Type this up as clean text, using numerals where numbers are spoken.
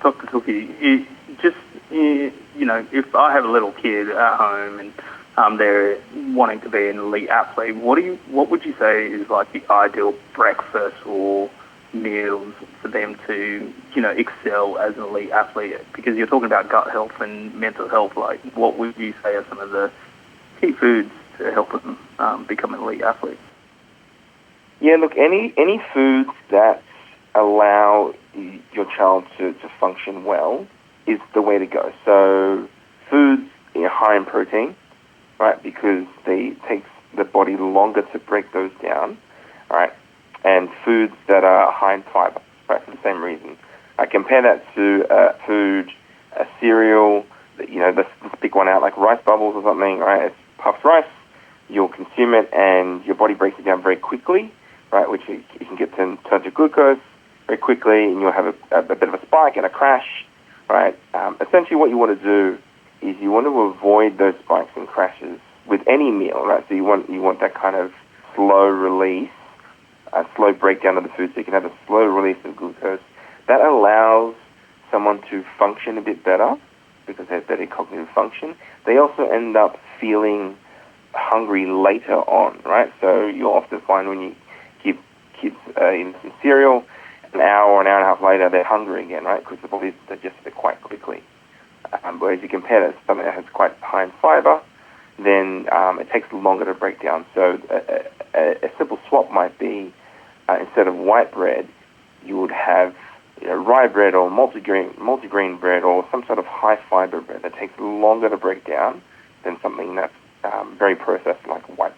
Dr. Tuki, if I have a little kid at home and they're wanting to be an elite athlete, what would you say is like the ideal breakfast or meals for them to, excel as an elite athlete? Because you're talking about gut health and mental health. Like, what would you say are some of the key foods to help them become an elite athlete? Yeah, look, any foods that allow your child to function well is the way to go. So foods high in protein, right, because it takes the body longer to break those down, right, and foods that are high in fiber, right, for the same reason. I compare that to a cereal, let's pick one out, like rice bubbles or something, right? It's puffed rice. You'll consume it and your body breaks it down very quickly, right, which you can get turned to glucose very quickly, and you'll have a bit of a spike and a crash, right? Essentially what you want to do is you want to avoid those spikes and crashes with any meal, right? So you want that kind of slow release, a slow breakdown of the food, so you can have a slow release of glucose. That allows someone to function a bit better because they have better cognitive function. They also end up feeling hungry later on, right? So you'll often find when you give kids some cereal, an hour or an hour and a half later, they're hungry again, right? Because the body's digested it quite quickly. Whereas you compare that to something that has quite high in fiber, then it takes longer to break down. So a simple swap might be instead of white bread, you would have rye bread or multigrain bread or some sort of high fiber bread that takes longer to break down than something that's very processed like white bread.